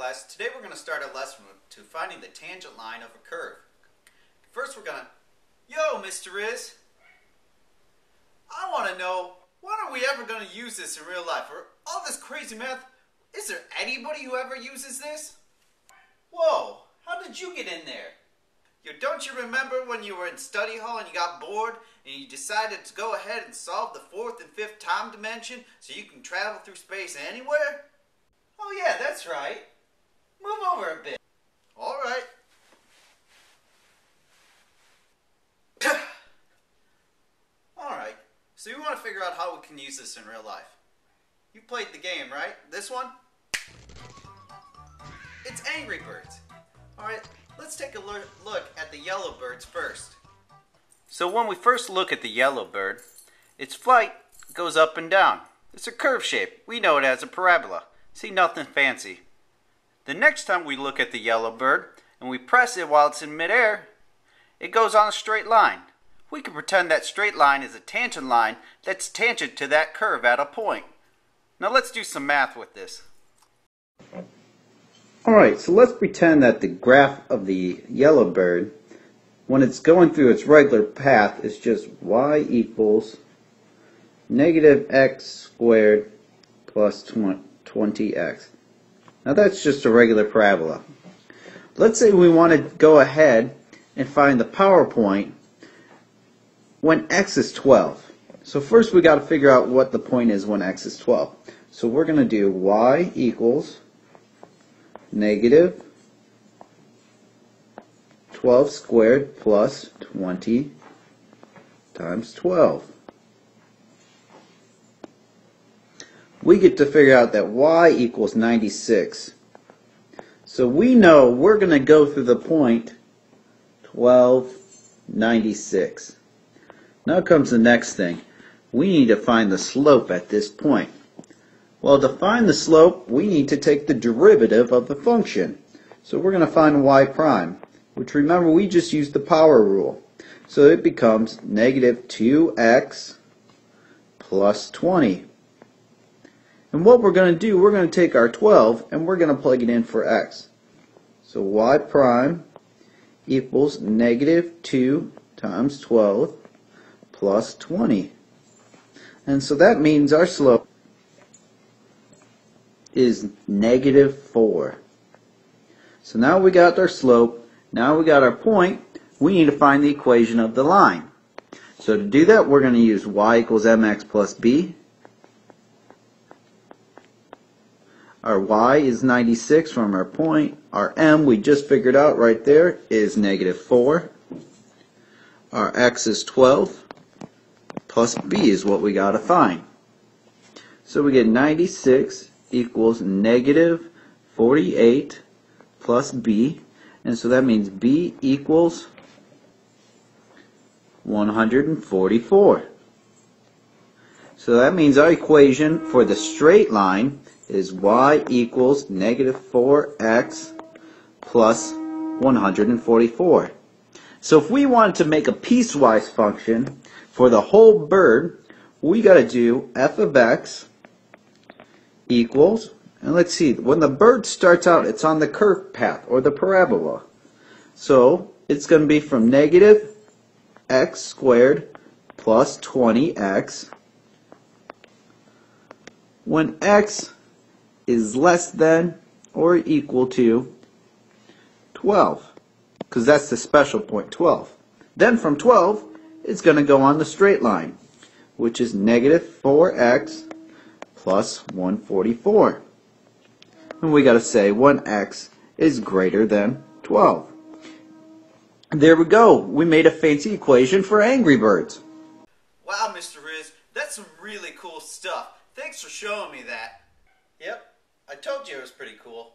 class, today we're going to start a lesson to finding the tangent line of a curve. First we're going to... Yo, Mr. Rysz! I want to know, when are we ever going to use this in real life? For all this crazy math, is there anybody who ever uses this? Whoa, how did you get in there? Don't you remember when you were in study hall and you got bored and you decided to go ahead and solve the fourth and fifth time dimension so you can travel through space anywhere? Oh yeah, that's right. Move over a bit. Alright. Alright, so you want to figure out how we can use this in real life. You played the game, right? This one? It's Angry Birds. Alright, let's take a look at the yellow birds first. So when we first look at the yellow bird, its flight goes up and down. It's a curve shape. We know it as a parabola. See, nothing fancy. The next time we look at the yellow bird and we press it while it's in midair, it goes on a straight line. We can pretend that straight line is a tangent line that's tangent to that curve at a point. Now let's do some math with this. Alright, so let's pretend that the graph of the yellow bird, when it's going through its regular path, is just y equals negative x squared plus 20x. Now that's just a regular parabola. Let's say we want to go ahead and find the power point when x is 12. So first we got to figure out what the point is when x is 12. So we're going to do y equals negative 12 squared plus 20 times 12. We get to figure out that y equals 96. So we know we're going to go through the point 1296. Now comes the next thing. We need to find the slope at this point. Well, to find the slope, we need to take the derivative of the function. So we're going to find y prime, which, remember, we just used the power rule. So it becomes negative 2x plus 20. And what we're going to do, we're going to take our 12 and we're going to plug it in for x. So y prime equals negative 2 times 12 plus 20. And so that means our slope is negative 4. So now we got our slope, now we got our point, we need to find the equation of the line. So to do that, we're going to use y equals mx plus b. Our y is 96 from our point. Our m, we just figured out right there, is negative 4. Our x is 12, plus b is what we got to find. So we get 96 equals negative 48 plus b, and so that means b equals 144. So that means our equation for the straight line is y equals negative 4x plus 144. So if we wanted to make a piecewise function for the whole bird, we got to do f of x equals, and let's see, when the bird starts out, it's on the curved path, or the parabola. So it's going to be from negative x squared plus 20x when x is less than or equal to 12, because that's the special point, 12. Then from 12, it's going to go on the straight line, which is negative 4x plus 144. And we got to say when x is greater than 12. There we go. We made a fancy equation for Angry Birds. Wow, Mr. Rysz, that's some really cool stuff. Thanks for showing me that. Yep, I told you it was pretty cool.